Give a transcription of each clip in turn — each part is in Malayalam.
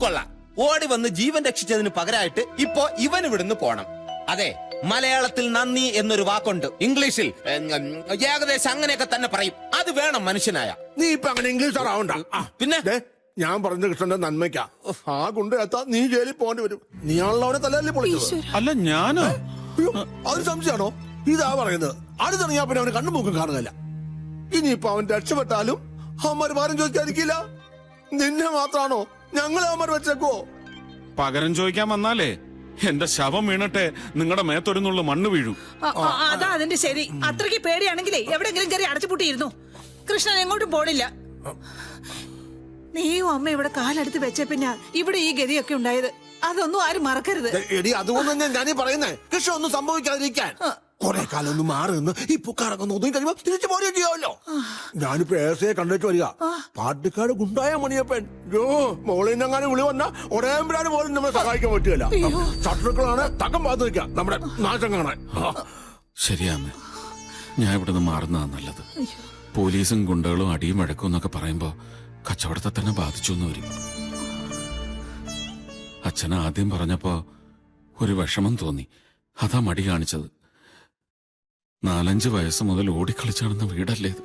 കൊള്ളാം. ഓടി വന്ന് ജീവൻ രക്ഷിച്ചതിന് പകരമായിട്ട് ഇപ്പോ ഇവൻ ഇവിടുന്ന് പോണം. അതെ, മലയാളത്തിൽ നന്ദി എന്നൊരു വാക്കുണ്ട്, ഇംഗ്ലീഷിൽ ഏകദേശം അങ്ങനെയൊക്കെ തന്നെ പറയും. അത് വേണം മനുഷ്യനായ. നീ ഇപ്പൊ അങ്ങനെ ഇംഗ്ലീഷ് ആവണ്ട. പിന്നെ ഞാൻ പറഞ്ഞ കൃഷ്ണന്റെ നന്മയ്ക്കാ. ആ കൊണ്ടെത്താ നീ ജയിലിൽ പോകേണ്ടി വരും. നീയാണല്ലോ അവനെ തലയിൽ പൊളിച്ചത്. അല്ല ഞാനോ? അത് സംശയമാണോ? ഇതാ പറയുന്നത്. അടുത്തിറങ്ങിയാ പിന്നെ അവന് കണ്ണുമൂക്കും കാണുകയില്ല. ഇനിയിപ്പൊ അവൻ രക്ഷപ്പെട്ടാലും അവന്മാര് ഭാരം ചോദിക്കാതിരിക്കില്ല. നിന്നെ മാത്രാണോ ഞങ്ങളെ അവന്മാർ വെച്ചേക്കോ? പകരം ചോദിക്കാൻ വന്നാലേ എന്റെ ശവം വീണട്ടെ നിങ്ങളുടെ മേത്തൊരുന്നുള്ള മണ്ണ് വീഴും. അതാ അതിന്റെ ശരി. അത്രയ്ക്ക് പേടിയാണെങ്കിലേ എവിടെങ്കിലും കയറി അടച്ചുപൂട്ടിയിരുന്നു. കൃഷ്ണൻ എങ്ങോട്ടും പോണില്ല. നീയും അമ്മ ഇവിടെ കാലെടുത്ത് വെച്ച പിന്നെ ഇവിടെ ഈ ഗതിയൊക്കെ ഉണ്ടായത്. അതൊന്നും ആരും മറക്കരുത്. എടി, അതുകൊണ്ട് തന്നെ ഞാനീ പറയുന്നേ, കൃഷ്ണ ഒന്നും സംഭവിക്കാതിരിക്കാൻ കൊറേ കാലം ഒന്ന് മാറി നിന്ന് ഈ പുക്കാറൊക്കെ ഒതുങ്ങി കഴിയുമ്പോ തിരിച്ചു പോരുകയും ചെയ്യാമല്ലോ. ഞാനിപ്പോ ഏസയെ കണ്ടിട്ട് വരിക. പാട്ടിക്കാട് ഗുണ്ടായ മണിയപ്പൻ മോളിൽ നിന്നെങ്ങാനും വിളി വന്നാ ഉടയമ്പരാന് പോലും നമ്മളെ സഹായിക്കാൻ പറ്റുകയല്ല. ശത്രുക്കളാണ് തക്കം പാത്ത് നിൽക്കാം നമ്മുടെ നാശം കാണാൻ. ശരിയാമ്മ, ഞാൻ ഇവിടുന്ന് മാറുന്നതാ നല്ലത്. പോലീസും ഗുണ്ടകളും അടിയും വഴക്കും എന്നൊക്കെ പറയുമ്പോ കച്ചവടത്തെ തന്നെ ബാധിച്ചു എന്ന് വരും. അച്ഛൻ ആദ്യം പറഞ്ഞപ്പോ ഒരു വിഷമം തോന്നി, അതാ മടി കാണിച്ചത്. 4-5 വയസ്സ് മുതൽ ഓടിക്കളിച്ചാണെന്ന വീടല്ലേ ഇത്.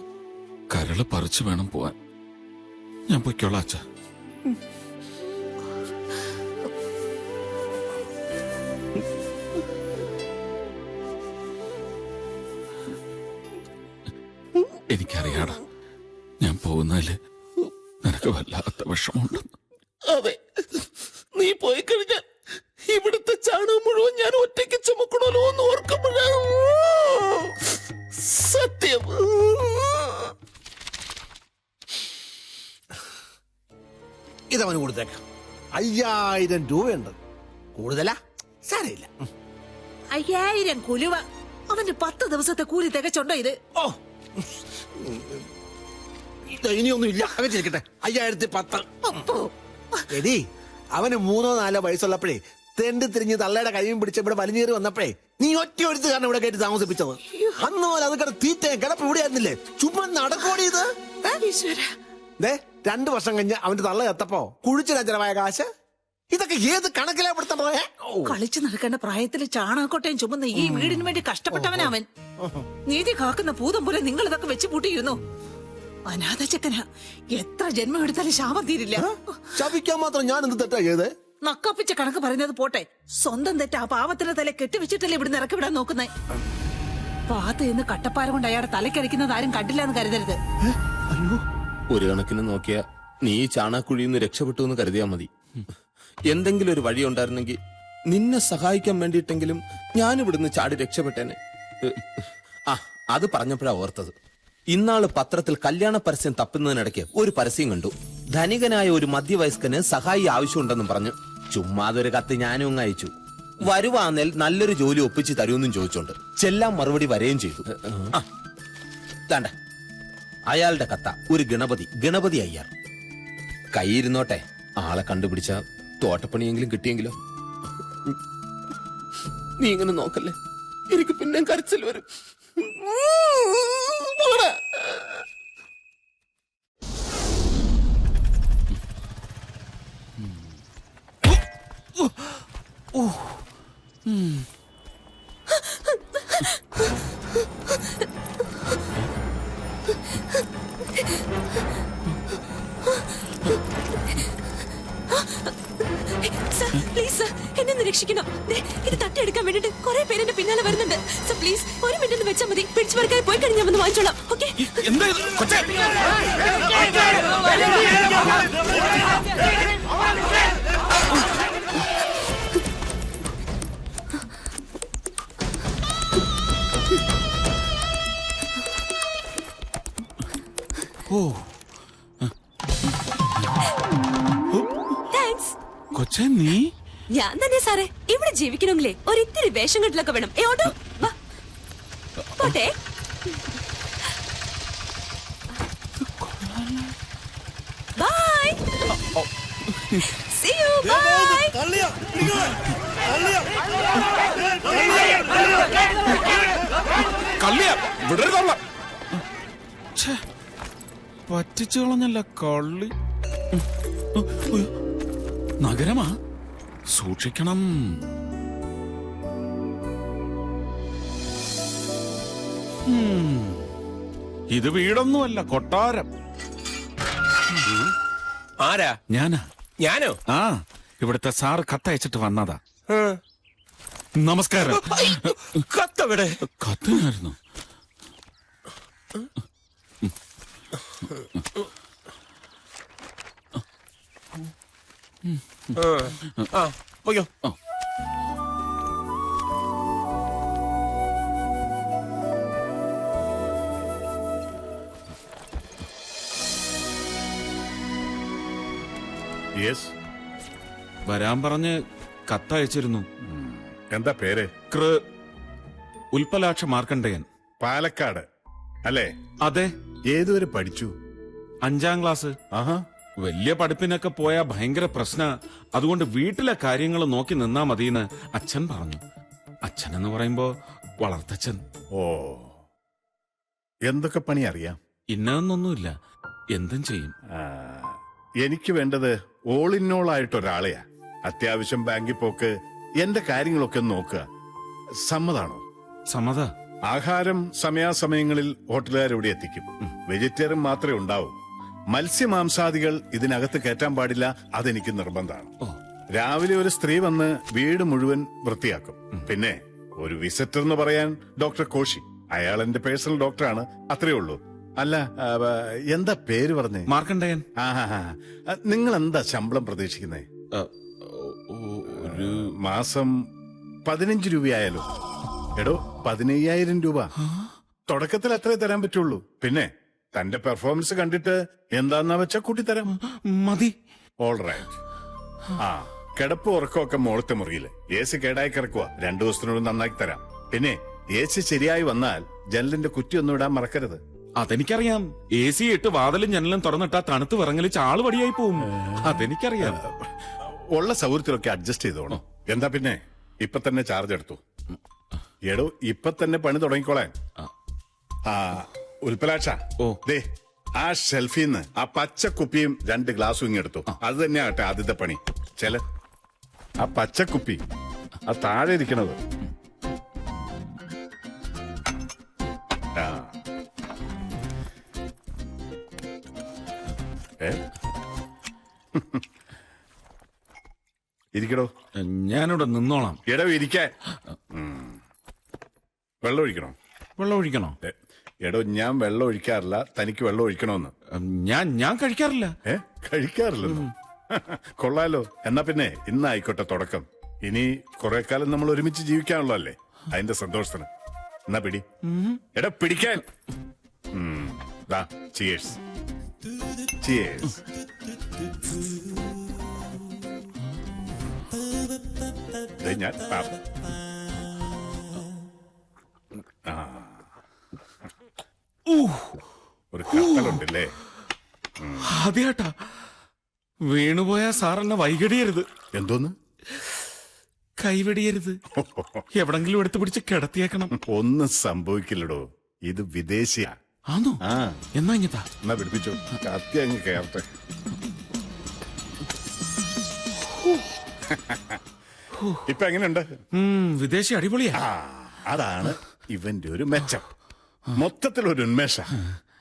കരള് പറിച്ചു വേണം പോവാൻ. ഞാൻ പൊയ്ക്കോളാം അച്ഛ. എനിക്കറിയാടാ, ഞാൻ പോകുന്നതില് നിനക്ക് വല്ലാത്ത വിഷമമുണ്ടെന്ന്. അതെ, നീ പോയി കഴിഞ്ഞാൽ ഇവിടുത്തെ ചാണകം മുഴുവൻ ഞാൻ ഒറ്റയ്ക്ക് ചുമക്കണല്ലോ എന്ന് ഓർക്കുമ്പോഴാണ് സത്യം. ഇതവന് കൊടുത്തേക്കാം. 5000 രൂപയുണ്ട്. കൂടുതലാ സാരയില്ല. 5000 കുലുവ. അവന്റെ 10 ദിവസത്തെ കൂലി തികച്ചുണ്ടോ ഇത്? ഓ, ഇനിയൊന്നും ഇല്ല. അകച്ചിരിക്കട്ടെ. 5010. എടി, അവന് 3-4 വയസ്സുള്ളപ്പോഴേ തെണ്ടി തിരിഞ്ഞ് തള്ളയുടെ കൈയും പിടിച്ച് ഇവിടെ വലിഞ്ഞേറി വന്നപ്പോഴേ നീ ഒറ്റ ഒരുത്ത് കാരണം ഇവിടെ കയറ്റി താമസിപ്പിച്ചത്. അന്ന് പോലെ അത് കിടന്ന് തീറ്റയും കിടപ്പ് ഇവിടെ ആയിരുന്നില്ലേ? ചുമ്മാ നടക്കോടി ഇത്. 2 വർഷം കഴിഞ്ഞ് അവന്റെ തള്ള എത്തപ്പോ കുഴിച്ചിടാൻ ചെലവായ കാശ് ഇതൊക്കെ ഏത് കണക്കിലാ പെടുത്തണ്ടോ? കളിച്ചു നടക്കേണ്ട പ്രായത്തില് ചാണകക്കോട്ടയും ചുമന്ന് ഈ വീടിന് വേണ്ടി കഷ്ടപ്പെട്ടവനവൻ. നീതി കാക്കുന്ന ഭൂതം പോലെ നിങ്ങൾ ഇതൊക്കെ വെച്ച് പൂട്ടിയിരുന്നു. അനാഥ ചെക്കന എത്ര ജന്മം എടുത്താലും ശാപം തീരില്ല. ശപിക്കാൻ മാത്രം ഞാൻ എന്ത് തെറ്റാ ചെയ്തേ? നക്കാപ്പിച്ച കണക്ക് പറയുന്നത് പോട്ടെ, സ്വന്തം തെറ്റ് ആ പാവത്തിന്റെ തല കെട്ടിവെച്ചിട്ടല്ലേ ഇവിടുന്ന് ഇറക്കി വിടാൻ നോക്കുന്നേ. പാത്ത് നിന്ന് കട്ടപ്പാര കൊണ്ട് അയാളെ തലക്കടിക്കുന്നത് ആരും കണ്ടില്ല എന്ന് കരുതരുത്. ഒരു കണക്കിന് നോക്കിയാ നീ ചാണാക്കുഴിയിൽ നിന്ന് രക്ഷപ്പെട്ടു എന്ന് കരുതിയാ മതി. എന്തെങ്കിലും ഒരു വഴി ഉണ്ടായിരുന്നെങ്കിൽ നിന്നെ സഹായിക്കാൻ വേണ്ടിയിട്ടെങ്കിലും ഞാൻ ഇവിടുന്ന് ചാടി രക്ഷപ്പെട്ടേനെ. അത് പറഞ്ഞപ്പോഴാ ഓർത്തത്. ഇന്നാള് പത്രത്തിൽ കല്യാണ പരസ്യം തപ്പുന്നതിനിടയ്ക്ക് ഒരു പരസ്യം കണ്ടു. ധനികനായ ഒരു മധ്യവയസ്കന് സഹായി ആവശ്യമുണ്ടെന്നും പറഞ്ഞു. ചുമ്മാതൊരു കത്ത് ഞാനും അങ്ങ് അയച്ചു. വരുവാന്നേൽ നല്ലൊരു ജോലി ഒപ്പിച്ച് തരുമെന്നും ചോദിച്ചോണ്ട് ചെല്ലാൻ മറുപടി വരെയും ചെയ്തു. താണ്ട അയാളുടെ കത്ത ഒരു ഗണപതി അയ്യർ. കൈയിരുന്നോട്ടെ, ആളെ കണ്ടുപിടിച്ച തോട്ടപ്പണിയെങ്കിലും കിട്ടിയെങ്കിലോ. നീ ഇങ്ങനെ നോക്കല്ലേ, എനിക്ക് പിന്നെ കരച്ചിൽ വരും. പ്ലീസ് എന്നെ രക്ഷിക്കണം. ഇത് തട്ടിയെടുക്കാൻ വേണ്ടിട്ട് കുറെ പേര് എന്റെ പിന്നാലെ വരുന്നുണ്ട്. സർ പ്ലീസ് ഒരു മിനിറ്റ് വെച്ചാൽ മതി. പിടിച്ചു പറിക്കാതെ പോയി കഴിഞ്ഞാൽ വന്ന് വാങ്ങിച്ചോളാം. ഓക്കെ? കൊച്ചേ, നീ? ഞാൻ തന്നെ സാറേ. ഇവിടെ ജീവിക്കണമെങ്കിലേ ഒരിത്തിരി വേഷം കെട്ടിലൊക്കെ വേണം. ഓട്ടോ പോട്ടെ. ബൈ. See you. Bye. പറ്റിച്ചു കളഞ്ഞല്ല കള്ളി. നഗരമാ? സൂക്ഷിക്കണം. ഇത് വീടൊന്നുമല്ല, കൊട്ടാരം. ആരാ? ഞാനാ. ഞാനോ? ആ, ഇവിടുത്തെ സാറ് കത്തയച്ചിട്ട് വന്നതാ. നമസ്കാരം. കത്തവിടെ? കത്തിനായിരുന്നു. പോയോ? യെസ്, വരാൻ പറഞ്ഞ് കത്തയച്ചിരുന്നു. എന്താ പേര്? ഉൽപ്പലാക്ഷ മാർക്കണ്ഡേയൻ. പാലക്കാട് അല്ലേ? അതെ. ഏതുവരെ പഠിച്ചു? 5ാം ക്ലാസ്. ആഹാ. വലിയ പഠിപ്പിനൊക്കെ പോയാ ഭയങ്കര പ്രശ്ന. അതുകൊണ്ട് വീട്ടിലെ കാര്യങ്ങൾ നോക്കി നിന്നാ മതിയെന്ന് അച്ഛൻ പറഞ്ഞു. അച്ഛൻ എന്ന് പറയുമ്പോ വളർത്തച്ഛൻ. ഓ, എന്തൊക്കെ പണി അറിയാം? ഇന്നതൊന്നൊന്നുമില്ല, എന്തും ചെയ്യും. എനിക്ക് വേണ്ടത് ഓൾ ഇൻ ഓൾ ആയിട്ട് ഒരാളെയാ. അത്യാവശ്യം ബാങ്കിൽ പോക്ക്, എന്റെ കാര്യങ്ങളൊക്കെ ഒന്ന് നോക്കുക. സമ്മതാണോ? സമ്മത. ആഹാരം സമയാസമയങ്ങളിൽ ഹോട്ടലുകാർ എത്തിക്കും. വെജിറ്റേറിയൻ മാത്രമേ ഉണ്ടാവൂ. മത്സ്യമാംസാദികൾ ഇതിനകത്ത് കയറ്റാൻ പാടില്ല, അതെനിക്ക് നിർബന്ധമാണ്. രാവിലെ ഒരു സ്ത്രീ വന്ന് വീട് മുഴുവൻ വൃത്തിയാക്കും. പിന്നെ ഒരു വിസിറ്റർ എന്ന് പറയാൻ ഡോക്ടർ കോശി, അയാൾ എന്റെ പേഴ്സണൽ ഡോക്ടറാണ്. അത്രേ ഉള്ളൂ. അല്ല, എന്താ പേര് പറഞ്ഞേ? മാർക്കണ്ഡേയൻ. നിങ്ങൾ എന്താ ശമ്പളം പ്രതീക്ഷിക്കുന്നേ? ഒരു മാസം 15 രൂപയായാലോ? എടോ, 15,000 രൂപ തുടക്കത്തിൽ അത്രേ തരാൻ പറ്റുള്ളൂ. പിന്നെ തന്റെ പെർഫോമൻസ് കണ്ടിട്ട് എന്താന്നാ വെച്ചാ കൂട്ടിത്തരാം. മതി. All right. ആ, കിടപ്പ് ഉറക്കമൊക്കെ മോളത്തെ മുറിയില്. AC കേടായി കിടക്കുക, 2 ദിവസത്തിനുള്ളിൽ നന്നാക്കി തരാം. പിന്നെ AC ശരിയായി വന്നാൽ ജനലിന്റെ കുറ്റിയൊന്നും ഇടാൻ മറക്കരുത്. അതെനിക്കറിയാം. AC ഇട്ട് വാതിലും ജനലും തുറന്നിട്ടാ തണുത്ത് വിറങ്ങല് ചാള് പടിയായി പോവും. അതെനിക്കറിയാം. ഉള്ള സൗകര്യത്തിലൊക്കെ അഡ്ജസ്റ്റ് ചെയ്തോണം. എന്താ പിന്നെ ഇപ്പൊ തന്നെ ചാർജ് എടുത്തു. എടോ, ഇപ്പൊ തന്നെ പണി തുടങ്ങിക്കോളാൻ. ഉൽപ്പലാക്ഷ, ദേ ആ ഷെൽഫിന്ന് ആ പച്ച കുപ്പിയും 2 ഗ്ലാസും ഇങ്ങെടുത്തു. അത് തന്നെയാട്ടെ ആദ്യത്തെ പണി. ചെല ആ പച്ചക്കുപ്പി ആ താഴെ ഇരിക്കണത്. ഇരിക്കടോ. ഞാനിവിടെ നിന്നോളാം. എടോ, ഇരിക്കാൻ. വെള്ളം ഒഴിക്കണോ? വെള്ളം ഒഴിക്കണോ? എടോ, ഞാൻ വെള്ളം ഒഴിക്കാറില്ല, തനിക്ക് വെള്ളം ഒഴിക്കണോന്ന്. ഞാൻ കഴിക്കാറില്ല. കഴിക്കാറില്ലെന്നോ? കൊള്ളാലോ. എന്നാ പിന്നെ ഇന്നായിക്കോട്ടെ തുടക്കം. ഇനി കുറെ കാലം നമ്മൾ ഒരുമിച്ച് ജീവിക്കാനുള്ളതല്ലേ, അതിന്റെ സന്തോഷത്തിന്. എന്നാ പിടി. എടാ, പിടിക്കാൻ. ചിയേഴ്സ്. ചിയേഴ്സ്. ഞാൻ ഒരു കത്തലുണ്ടല്ലേ? ആദ്യാട്ടാ. വീണുപോയ സാറെന്നെ വൈകടിയരുത്. എന്തോന്ന്? കൈവെടിയരുത്. എവിടെങ്കിലും എടുത്തു പിടിച്ച് കിടത്തിയേക്കണം. ഒന്നും സംഭവിക്കില്ലടോ, ഇത് വിദേശിയാ. ആണോ? എന്നാ ഇങ്ങത്താ. എന്നാ പിടിപ്പിച്ചോ, കത്തി അങ്ങ് കയറട്ടെ. ഇപ്പൊ എങ്ങനെയുണ്ട്? വിദേശി അടിപൊളിയാ. അതാണ് ഇവന്റെ ഒരു മെച്ചം. മൊത്തത്തിലൊരു ഉന്മേഷ.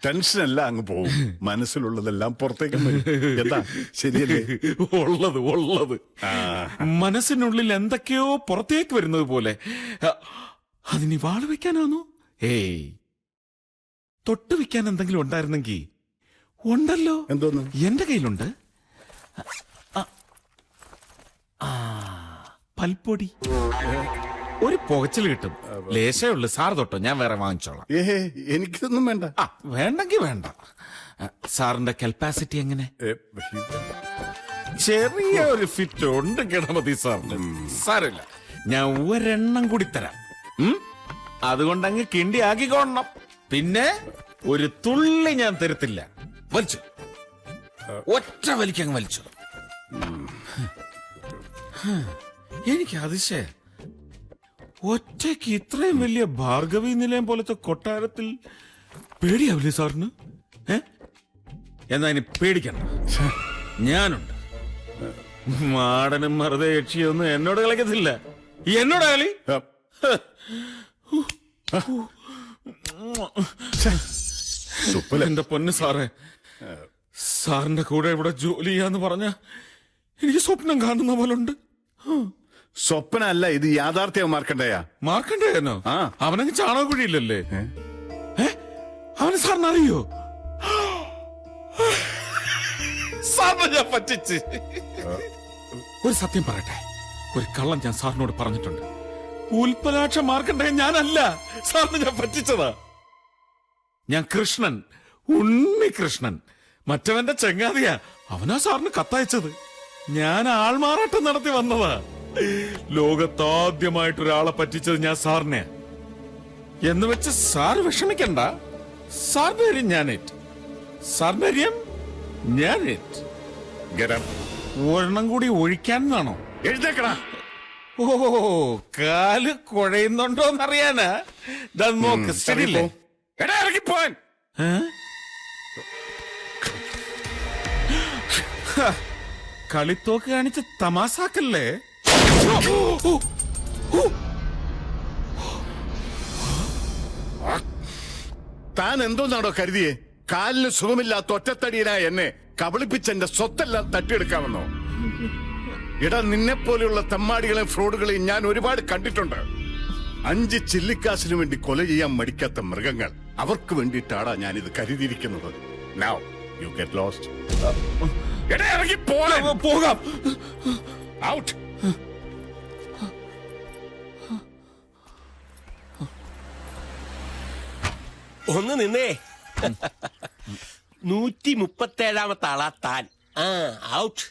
ടെൻഷനെല്ലാം അങ്ങ് പോവും, മനസ്സിലുള്ളതെല്ലാം പുറത്തേക്ക് വരും. എന്താ ശരിയല്ലേ? ഉള്ളത് മനസ്സിനുള്ളിൽ എന്തൊക്കെയോ പുറത്തേക്ക് വരുന്നത് പോലെ. അതിനി വാള് വെക്കാനാണോ? ഏയ്, തൊട്ട് വെക്കാൻ എന്തെങ്കിലും ഉണ്ടായിരുന്നെങ്കിൽ. ഉണ്ടല്ലോ. എന്തോന്ന്? എന്റെ കയ്യിലുണ്ട്. പൽപ്പൊടി. ഒരു പുകച്ചിൽ കിട്ടും. ലേശേ ഉള്ളു. സാർ തൊട്ടോ, ഞാൻ വേറെ വാങ്ങിച്ചോളാം. എനിക്കിതൊന്നും വേണ്ട. വേണ്ടെങ്കി വേണ്ട. സാറിന്റെ കപ്പാസിറ്റി എങ്ങനെ? ചെറിയ ഒരു ഫിറ്റ് ഉണ്ട് ഗണപതി സാറിന്. സാരമില്ല, ഞാൻ ഒരെണ്ണം കൂടി തരാം. അതുകൊണ്ടങ്ങ് കിണ്ടി ആക്കിക്കോണം. പിന്നെ ഒരു തുള്ളി ഞാൻ തരത്തില്ല. വലിച്ചു, ഒറ്റ വലിക്കങ്ങ് വലിച്ചു. എനിക്ക് അതിശയ, ഒറ്റയ്ക്ക് ഇത്രയും വലിയ ഭാർഗവി നിലയം പോലത്തെ കൊട്ടാരത്തിൽ പേടിയാവില്ലേ സാറിന്? എന്നാ ഇനി പേടിക്കണ്ട, ഞാനുണ്ട്. മാടനും മറുതെ യക്ഷിയൊന്നും എന്നോട് കളിക്കത്തില്ല. എന്നോട് കളി. എന്റെ പൊന്ന് സാറേ, സാറിന്റെ കൂടെ ഇവിടെ ജോലി ചെയ്യാന്ന് പറഞ്ഞ എനിക്ക് സ്വപ്നം കാണുന്ന പോലെ ഉണ്ട്. സ്വപ്നല്ല, ഇത് യാഥാർത്ഥ്യം മാർക്കണ്ടേയാ. മാർക്കണ്ടേയനോ? ആ. അവനങ്ങ് ചാണകക്കുഴിയില്ലല്ലേ? അവന് സാറിന് അറിയോ? സാറിനെ ഞാൻ പറ്റിച്ച്. ഒരു സത്യം പറയട്ടെ, ഒരു കള്ളം ഞാൻ സാറിനോട് പറഞ്ഞിട്ടുണ്ട്. ഉൽപ്പലാക്ഷ മാർക്കണ്ടേയൻ ഞാനല്ല, സാറിന് ഞാൻ പറ്റിച്ചതാ. ഞാൻ കൃഷ്ണൻ, ഉണ്ണികൃഷ്ണൻ, മറ്റവന്റെ ചെങ്ങാതിയാ. അവനാ സാറിന് കത്തയച്ചത്. ഞാൻ ആൾമാറാട്ടം നടത്തി വന്നതാ. ലോകത്താദ്യമായിട്ടൊരാളെ പറ്റിച്ചത് ഞാൻ സാറിനെ. എന്ന് വെച്ച് സാർ വിഷമിക്കണ്ട. സാറിന്റെ കാര്യം ഞാനേറ്റ്. സാറിന്റെ കാര്യം ഞാനേറ്റ്. ഒരെണ്ണം കൂടി ഒഴിക്കാനാണോ? എഴുന്നേക്കടാ. ഓ, കാല് കുഴയുന്നുണ്ടോന്നറിയാനാ. നോക്ക്, ശരിയല്ലേ? എടാ, ഇറങ്ങിപ്പോൻ. കളിത്തോക്ക് കാണിച്ച് തമാസാക്കല്ലേ? താൻ എന്തോന്നാണോ കരുതിയേ? കാലിന് സുഖമില്ലാത്ത ഒറ്റത്തടിയനായ എന്നെ കബളിപ്പിച്ചെന്റെ സ്വത്തെല്ലാം തട്ടിയെടുക്കാമെന്നോ? ഇടാ, നിന്നെ പോലെയുള്ള തെമ്മാടികളെയും ഫ്രോഡുകളെയും ഞാൻ ഒരുപാട് കണ്ടിട്ടുണ്ട്. 5 ചില്ലിക്കാശിനു വേണ്ടി കൊല ചെയ്യാൻ മടിക്കാത്ത മൃഗങ്ങൾ. അവർക്ക് വേണ്ടിയിട്ടാടാ ഞാനിത് കരുതിയിരിക്കുന്നത്. Now you get lost. എടാ, ഇറങ്ങി പോകാം. ഔട്ട്. ഒന്ന് നിന്നേ. 137ാമത്തെ ആളാ താൻ. ഔട്ട്.